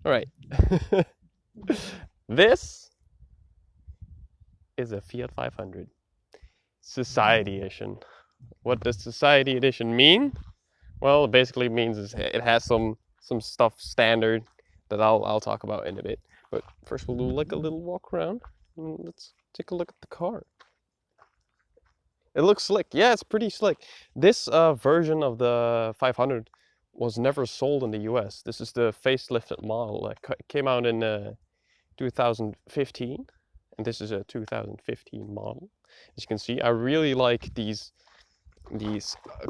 All right. This is a Fiat 500 Society Edition. What does Society Edition mean? Well, it basically means it has some stuff standard that I'll talk about in a bit. But first we'll do like a little walk around. And let's take a look at the car. It looks slick. Yeah, it's pretty slick. This version of the 500 was never sold in the US. This is the facelifted model that came out in 2015, and this is a 2015 model. As you can see, I really like these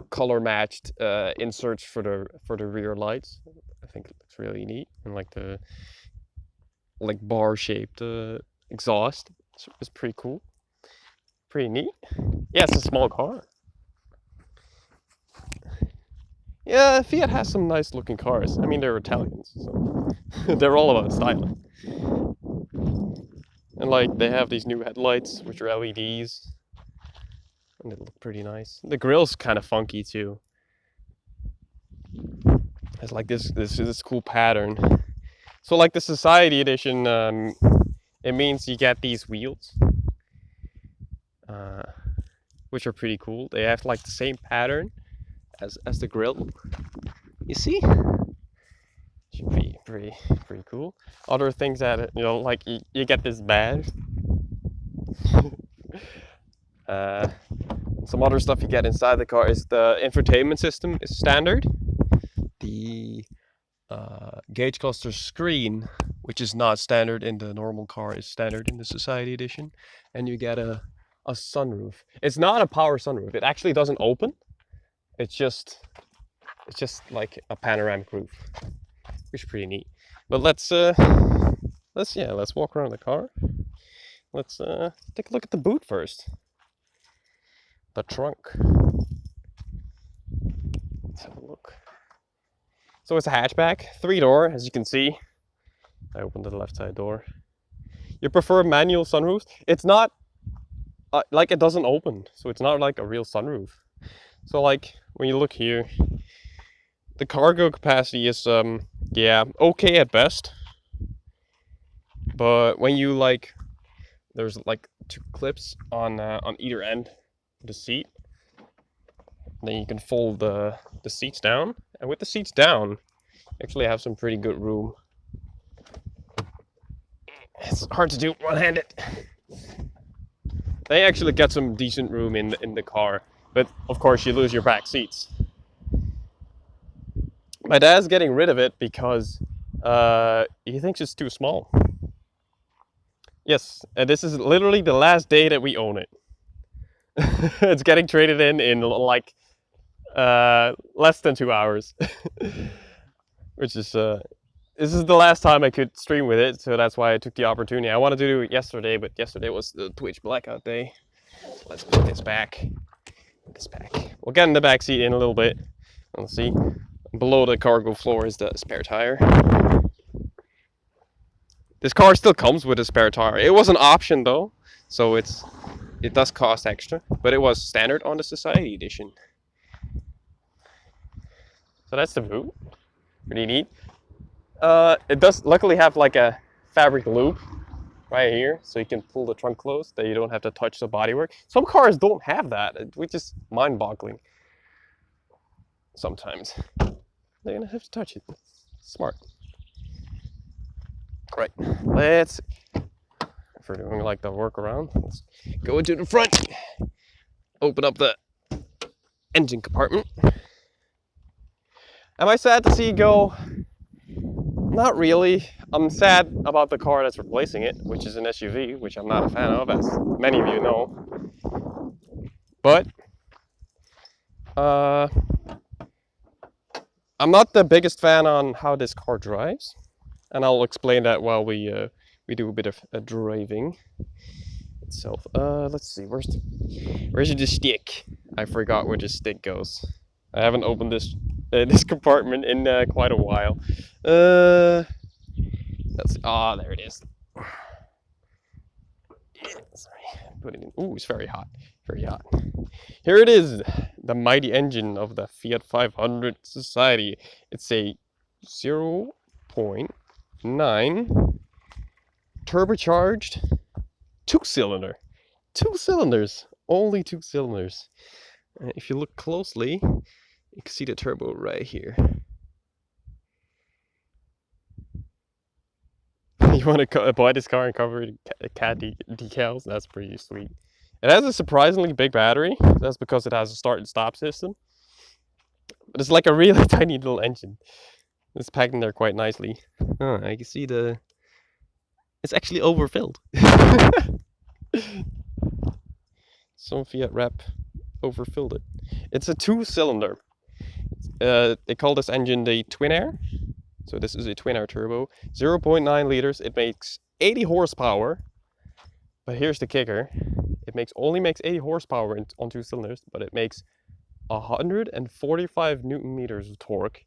color matched inserts for the rear lights. I think it looks really neat, and like the bar shaped exhaust. It's pretty cool, pretty neat. Yeah, it's a small car. Yeah, Fiat has some nice looking cars. I mean, they're Italians, so they're all about styling. And like, they have these new headlights, which are LEDs. And they look pretty nice. The grill's kind of funky too. It's like this cool pattern. So like the Society Edition, it means you get these wheels, which are pretty cool. They have like the same pattern as the grill. You see? Should be pretty cool. Other things that, you know, like you get this badge. Some other stuff you get inside the car is the infotainment system is standard. The gauge cluster screen, which is not standard in the normal car, is standard in the Society Edition. And you get a sunroof. It's not a power sunroof. It actually doesn't open. It's just like a panoramic roof, which is pretty neat. But let's walk around the car. Let's take a look at the boot first. The trunk. Let's have a look. So it's a hatchback, 3-door, as you can see. I opened the left side door. You prefer manual sunroofs? It's not like it doesn't open, so it's not like a real sunroof. So like when you look here, the cargo capacity is okay at best. But when you there's like 2 clips on either end of the seat. Then you can fold the seats down, and with the seats down, you actually have some pretty good room. It's hard to do one-handed. They actually get some decent room in the car, but of course you lose your back seats. My dad's getting rid of it because he thinks it's too small. Yes, and this is literally the last day that we own it. It's getting traded in like less than 2 hours. Which is this is the last time I could stream with it, so that's why I took the opportunity. I wanted to do it yesterday, but yesterday was the Twitch blackout day. Let's put this back. We'll get in the back seat in a little bit. Let's see. Below the cargo floor is the spare tire. This car still comes with a spare tire. It was an option though, so it does cost extra, but it was standard on the Society Edition. So that's the boot. Pretty neat. It does luckily have like a fabric loop right here, so you can pull the trunk closed, that you don't have to touch the bodywork. Some cars don't have that, which is mind-boggling. Sometimes they're gonna have to touch it. Smart. Right, let's, if we're doing like the workaround, let's go into the front, open up the engine compartment. Am I sad to see it go? Not really. I'm sad about the car that's replacing it, which is an SUV, which I'm not a fan of, as many of you know. But I'm not the biggest fan on how this car drives, and I'll explain that while we do a bit of driving itself. Let's see, where's the stick? I forgot where the stick goes. I haven't opened this compartment in quite a while. Let's see. There it is. Sorry, put it in. Ooh, it's very hot. Very hot. Here it is, the mighty engine of the Fiat 500 Society. It's a 0.0 turbocharged 2-cylinder. 2 cylinders, only 2 cylinders. And if you look closely, you can see the turbo right here. You want to buy this car and cover it cat decals? That's pretty sweet. It has a surprisingly big battery. That's because it has a start and stop system. But it's like a really tiny little engine. It's packed in there quite nicely. Oh, I can see it's actually overfilled. Some Fiat rep overfilled it. It's a 2-cylinder. They call this engine the Twin Air. So this is a Twin Air turbo. 0.9 liters. It makes 80 horsepower. But here's the kicker. It only makes 80 horsepower on 2 cylinders, but it makes 145 newton meters of torque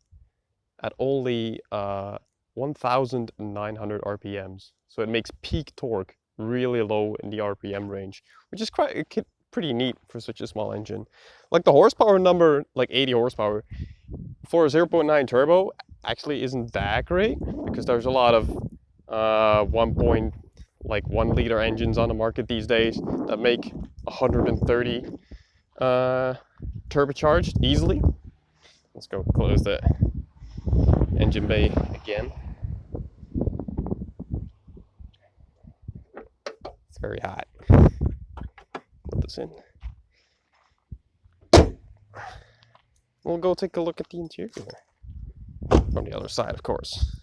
at only 1,900 RPMs. So it makes peak torque really low in the RPM range, which is pretty neat for such a small engine. Like the horsepower number, like 80 horsepower, for a 0.9 turbo actually isn't that great, because there's a lot of 1 liter engines on the market these days that make 130 turbocharged easily. Let's go close the engine bay again. It's very hot. Put this in. We'll go take a look at the interior from the other side, of course.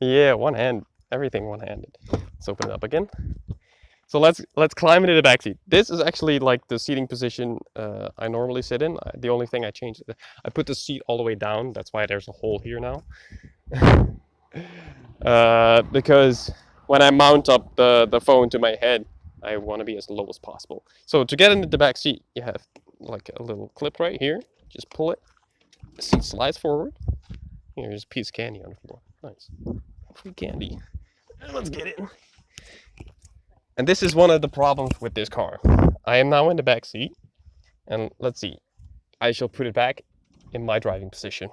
Yeah, one hand, everything one-handed. Let's open it up again. So let's climb into the back seat. This is actually like the seating position I normally sit in. The only thing I changed, I put the seat all the way down. That's why there's a hole here now. Because when I mount up the phone to my head, I want to be as low as possible. So to get into the back seat, you have like a little clip right here. Just pull it. The seat slides forward. Here's a piece of candy on the floor. Nice. Free candy. Let's get it. And this is one of the problems with this car. I am now in the back seat. And let's see. I shall put it back in my driving position.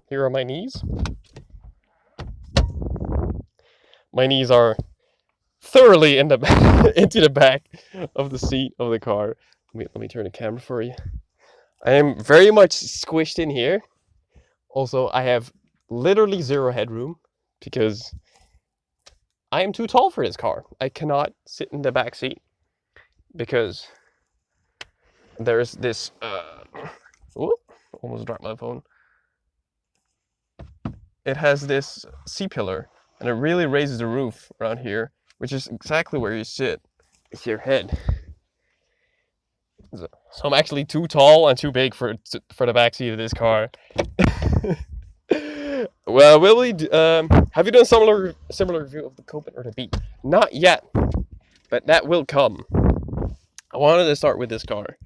Here are my knees. My knees are thoroughly in the into the back of the seat of the car. Let me turn the camera for you. I am very much squished in here. Also, I have literally zero headroom because I am too tall for this car. I cannot sit in the back seat because there's this almost dropped my phone. It has this C-pillar and it really raises the roof around here, which is exactly where you sit with your head. So I'm actually too tall and too big for the back seat of this car. Well, will we? Have you done similar review of the Copen or the Beat? Not yet, but that will come. I wanted to start with this car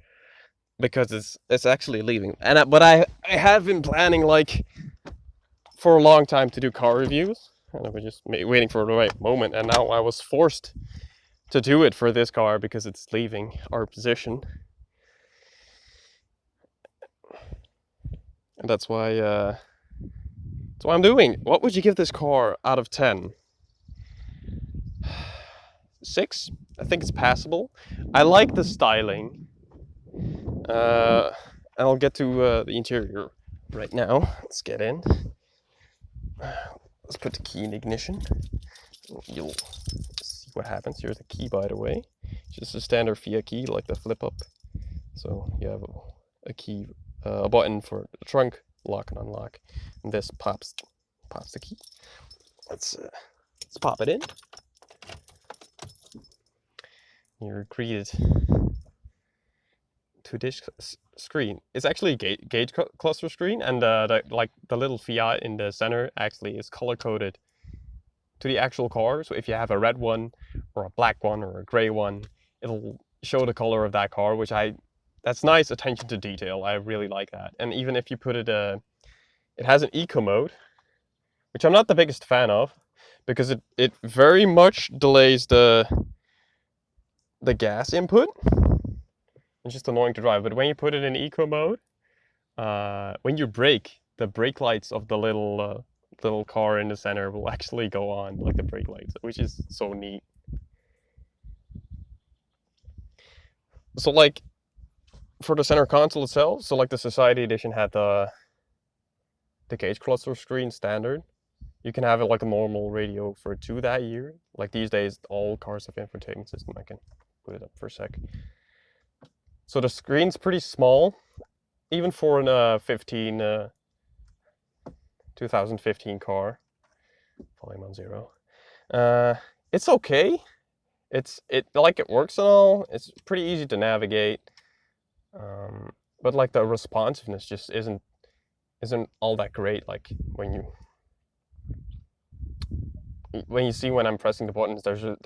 because it's actually leaving, but I have been planning like for a long time to do car reviews, and I was just waiting for the right moment, and now I was forced to do it for this car because it's leaving our position, and that's why I'm doing. What would you give this car out of 10? 6. I think it's passable. I like the styling. And I'll get to the interior right now. Let's get in. Let's put the key in ignition. You'll see what happens. Here's the key, by the way. Just a standard Fiat key, like the flip up. So you have a key, a button for the trunk, lock and unlock, and this pops the key. Let's pop it in. You're greeted to this screen. It's actually a gauge cluster screen, and the little Fiat in the center actually is color coded to the actual car. So if you have a red one or a black one or a gray one, it'll show the color of that car, that's nice attention to detail. I really like that. And even if you put it has an eco mode, which I'm not the biggest fan of, because it very much delays the gas input. It's just annoying to drive. But when you put it in eco mode, when you brake, the brake lights of the little car in the center will actually go on, like the brake lights, which is so neat. So like for the center console itself, so like the Society Edition had the gauge cluster screen standard. You can have it like a normal radio for 2 that year. Like these days, all cars have infotainment system. I can put it up for a sec. So the screen's pretty small, even for a 2015 car. Volume on 0. It's okay. It works and all. It's pretty easy to navigate. But like the responsiveness just isn't all that great. Like when you see when I'm pressing the buttons, there's a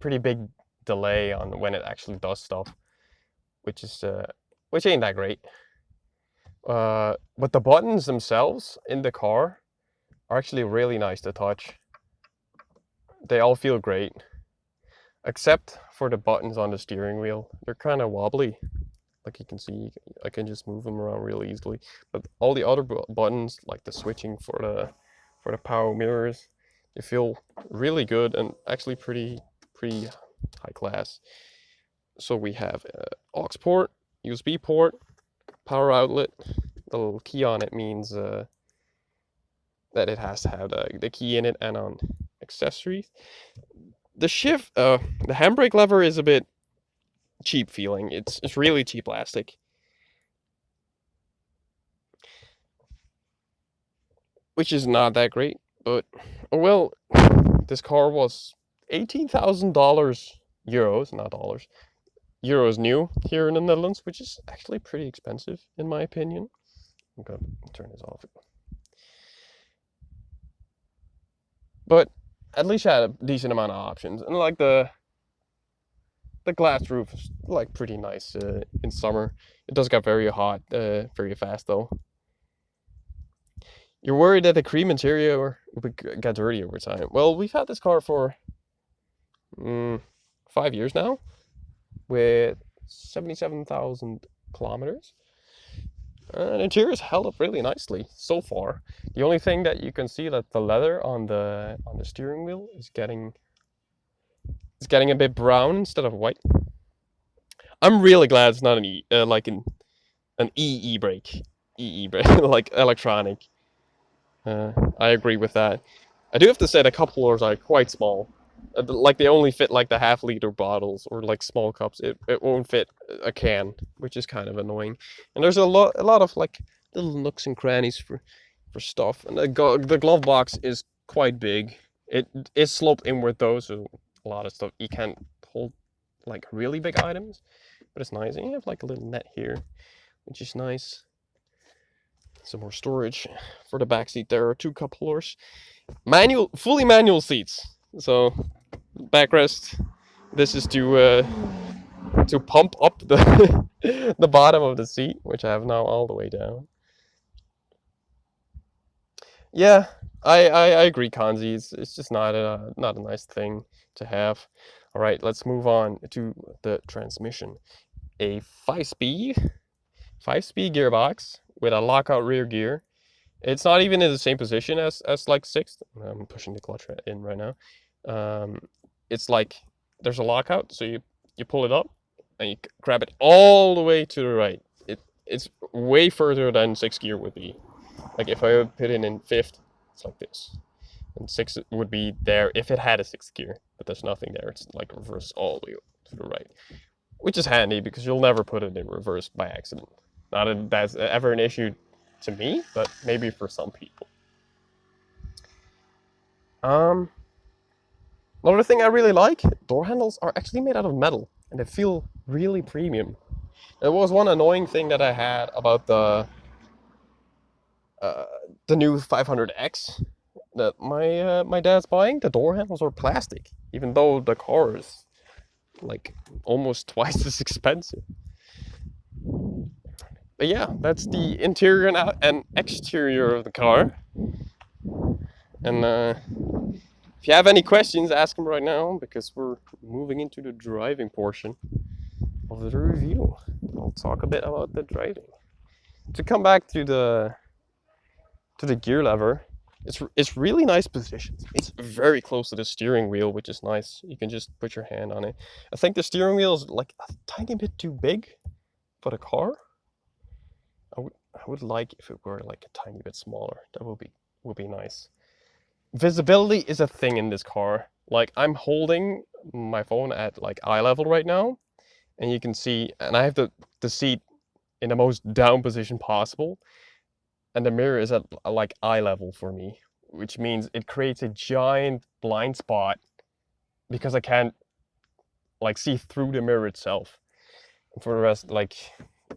pretty big delay on when it actually does stuff, which ain't that great. But the buttons themselves in the car are actually really nice to touch. They all feel great, except for the buttons on the steering wheel. They're kind of wobbly. Like you can see, I can just move them around real easily. But all the other buttons, like the switching for the power mirrors, they feel really good and actually pretty high class. So we have aux port, USB port, power outlet. The little key on it means that it has to have the key in it and on accessories. The handbrake lever is a bit cheap feeling. It's really cheap plastic. Which is not that great, but well, this car was €18,000, not dollars. Euros new here in the Netherlands, which is actually pretty expensive in my opinion. I'm gonna turn this off. But at least I had a decent amount of options, and like the glass roof is like pretty nice in summer. It does get very hot very fast though. You're worried that the cream interior will get dirty over time. Well, we've had this car for 5 years now, with 77,000 kilometers. And the interior's held up really nicely so far. The only thing that you can see that the leather on the steering wheel is getting a bit brown instead of white. I'm really glad it's not an EE brake, like electronic. I agree with that. I do have to say the cup holders are quite small. Like they only fit like the half-liter bottles or like small cups. It won't fit a can, which is kind of annoying. And there's a lot of like little nooks and crannies for stuff. And the glove box is quite big. It is sloped inward though, so a lot of stuff you can't hold like really big items. But it's nice. And you have like a little net here, which is nice. Some more storage for the back seat. There are 2 cup holders. Fully manual seats. So backrest. This is to pump up the the bottom of the seat, which I have now all the way down. Yeah, I agree, Kanzi. It's just not a nice thing to have. All right, let's move on to the transmission. A 5-speed gearbox with a lockout rear gear. It's not even in the same position as like 6th. I'm pushing the clutch in right now. It's like there's a lockout, so you pull it up and you grab it all the way to the right. It's way further than 6th gear would be. Like if I would put it in 5th, it's like this. And 6th would be there if it had a 6th gear, but there's nothing there. It's like reverse all the way to the right, which is handy because you'll never put it in reverse by accident. Not that that's ever an issue to me, but maybe for some people. Another thing I really like, door handles are actually made out of metal and they feel really premium. It was one annoying thing that I had about the new 500X that my dad's buying. The door handles are plastic, even though the car is like almost twice as expensive. But yeah, that's the interior and exterior of the car. And if you have any questions, ask them right now, because we're moving into the driving portion of the review. I'll talk a bit about the driving. to come back to the gear lever, it's really nice position. It's very close to the steering wheel, which is nice. You can just put your hand on it. I think the steering wheel is like a tiny bit too big for the car. I would like if it were like a tiny bit smaller. That would be nice. Visibility is a thing in this car. Like, I'm holding my phone at like eye level right now, and you can see, and I have the seat in the most down position possible, and the mirror is at like eye level for me, which means it creates a giant blind spot because I can't like see through the mirror itself. And for the rest, like,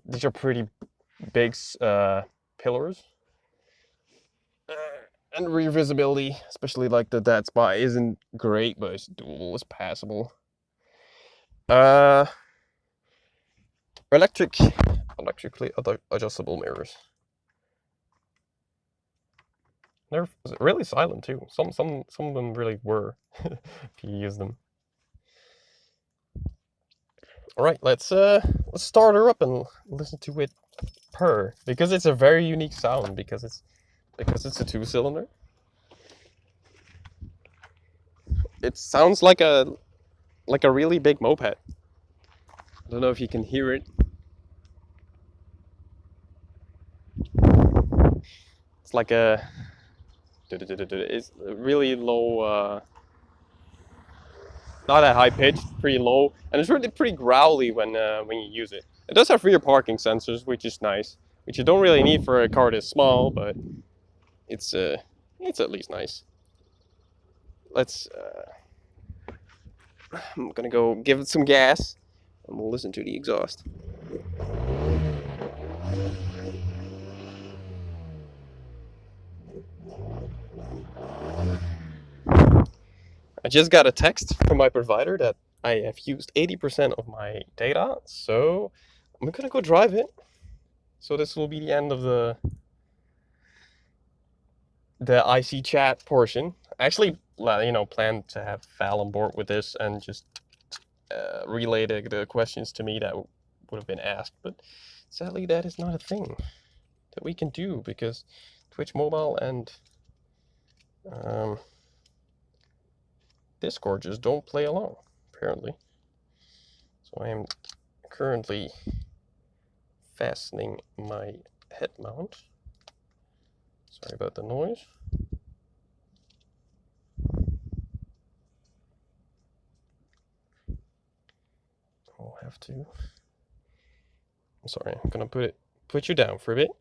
these are pretty big pillars. And rear visibility, especially like the dead spot, isn't great, but it's dual, it's passable. Electrically adjustable mirrors. They're really silent too. Some of them really were, if you use them. All right, let's start her up and listen to it purr, because it's a very unique sound because it's a 2-cylinder. It sounds like a really big moped. I don't know if you can hear it. It's like a it's really low, not that high pitched, pretty low, and it's really pretty growly when you use it. It does have rear parking sensors, which is nice, which you don't really need for a car this small, but it's at least nice. Let's I'm gonna go give it some gas, and we'll listen to the exhaust. I just got a text from my provider that I have used 80% of my data, so I'm gonna go drive it. So this will be the end of the IC chat portion. I actually, planned to have Val on board with this and just relay the questions to me that would have been asked, but sadly that is not a thing that we can do because Twitch Mobile and Discord just don't play along, apparently. So I am currently fastening my head mount. Sorry about the noise. I'll have to. I'm sorry, I'm gonna put you down for a bit.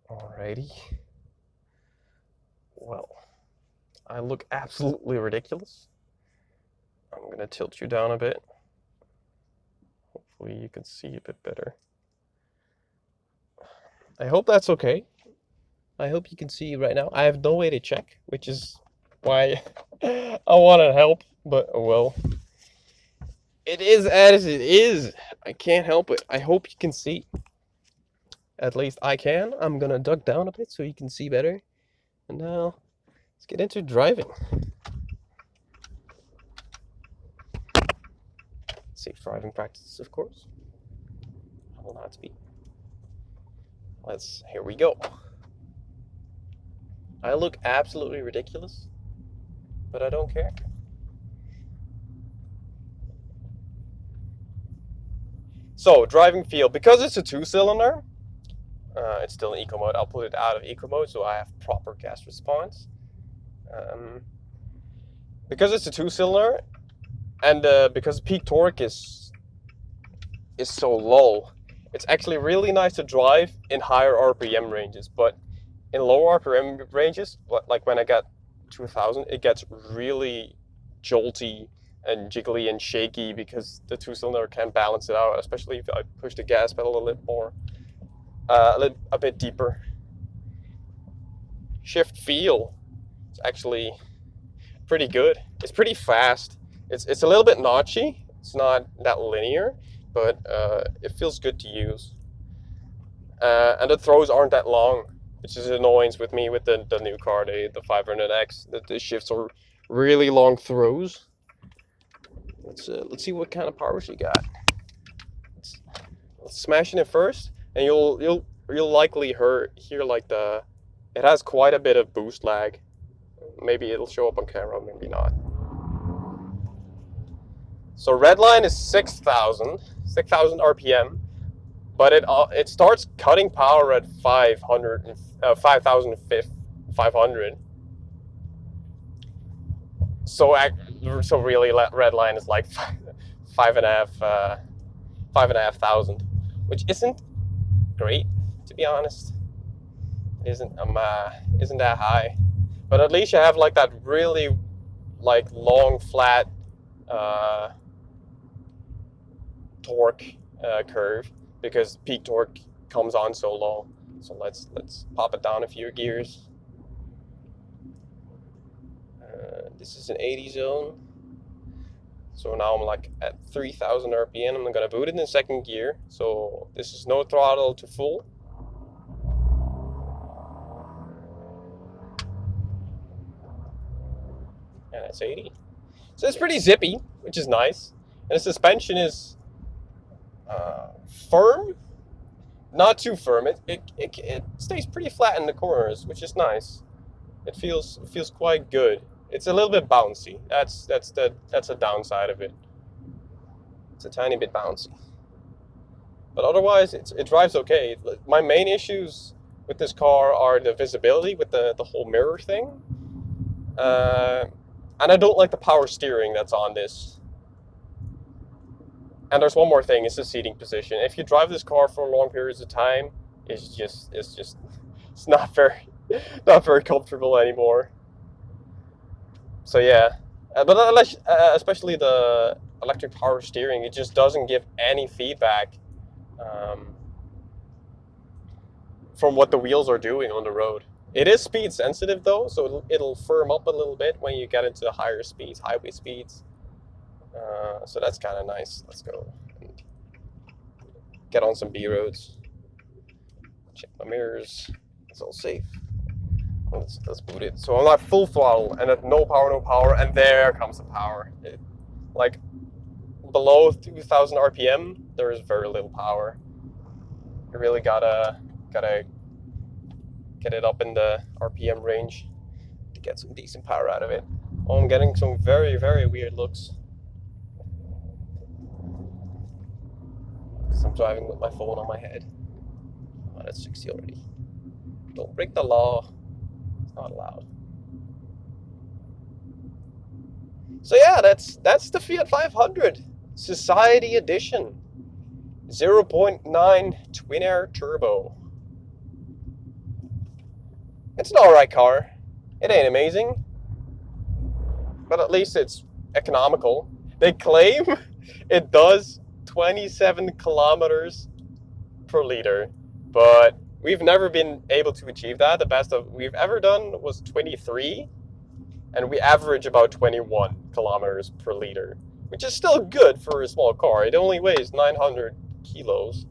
Alrighty. Well, I look absolutely ridiculous. I'm gonna tilt you down a bit. Hopefully you can see a bit better. I hope that's okay. I hope you can see right now. I have no way to check, which is why I want to help, but oh well. It is as it is. I can't help it. I hope you can see. At least I can. I'm gonna duck down a bit so you can see better. And now, let's get into driving. Safe driving practices, of course. I will not speak. Here we go. I look absolutely ridiculous, but I don't care. So, driving feel, because it's a 2-cylinder, it's still in eco mode. I'll put it out of eco mode so I have proper gas response. Because it's a 2-cylinder, and because peak torque is so low, it's actually really nice to drive in higher RPM ranges. But in lower RPM ranges, like when I got 2000, it gets really jolty and jiggly and shaky because the 2-cylinder can't balance it out, especially if I push the gas pedal a little more, a bit deeper. Shift feel is actually pretty good. It's pretty fast. It's a little bit notchy. It's not that linear, but it feels good to use. And the throws aren't that long, which is an annoyance with me with the new car, the 500X. The shifts are really long throws. Let's see what kind of power she got. Let's smash it first, and you'll likely hear like it has quite a bit of boost lag. Maybe it'll show up on camera, maybe not. So red line is 6,000 RPM, but it starts cutting power at 5,500. So really, red line is like 5,500, which isn't great, to be honest. It isn't that high, but at least you have like that really like long flat torque curve, because peak torque comes on so low. So let's pop it down a few gears. This is an 80 zone. So now I'm like at 3,000 RPM. I'm gonna boot it in second gear. So this is no throttle to full. And that's 80. So it's pretty zippy, which is nice. And the suspension is firm, not too firm. It stays pretty flat in the corners, which is nice. It feels quite good. It's a little bit bouncy. That's a downside of it. It's a tiny bit bouncy, but otherwise it drives okay. My main issues with this car are the visibility with the whole mirror thing, and I don't like the power steering that's on this. And there's one more thing: it's the seating position. If you drive this car for long periods of time, it's not very comfortable anymore. So yeah, but especially the electric power steering, it just doesn't give any feedback from what the wheels are doing on the road. It is speed sensitive though, so it'll firm up a little bit when you get into the higher speeds, highway speeds. So that's kind of nice. Let's go and get on some B roads. Check my mirrors. It's all safe. Let's boot it. So I'm at full throttle and at no power, and there comes the power. Like below 2,000 RPM, there is very little power. You really gotta get it up in the RPM range to get some decent power out of it. Oh, I'm getting some very, very weird looks. Because I'm driving with my phone on my head. Oh, that's 60 already. Don't break the law. It's not allowed. So yeah, that's the Fiat 500 Society Edition 0.9 twin air turbo. It's an alright car. It ain't amazing, but at least it's economical. They claim it does 27 kilometers per liter, but we've never been able to achieve that. The best we've ever done was 23, and we average about 21 kilometers per liter, which is still good for a small car. It only weighs 900 kilos,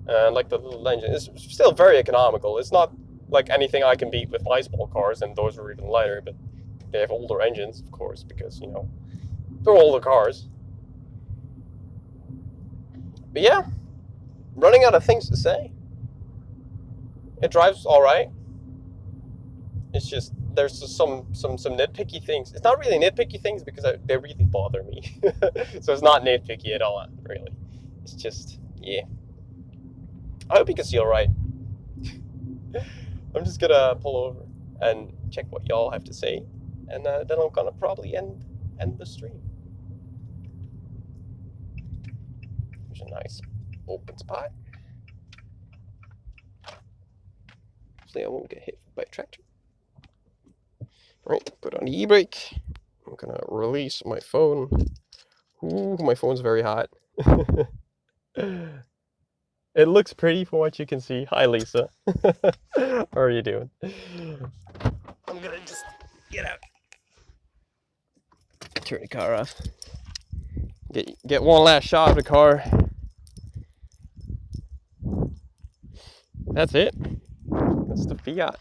and like the little engine, it's still very economical. It's not like anything I can beat with my small cars, and those are even lighter, but they have older engines, of course, because, you know, they're older cars. But yeah, running out of things to say. It drives all right. It's just there's just some nitpicky things. It's not really nitpicky things because they really bother me. So it's not nitpicky at all, really. It's just, yeah. I hope you can see all right. I'm just gonna pull over and check what y'all have to say, and then I'm gonna probably end the stream. There's a nice open spot. Hopefully I won't get hit by a tractor. Alright, put on the e-brake. I'm gonna release my phone. Ooh, my phone's very hot. It looks pretty from what you can see. Hi, Lisa. How are you doing? I'm gonna just get out. Turn the car off. Get one last shot of the car. That's it. That's the Fiat.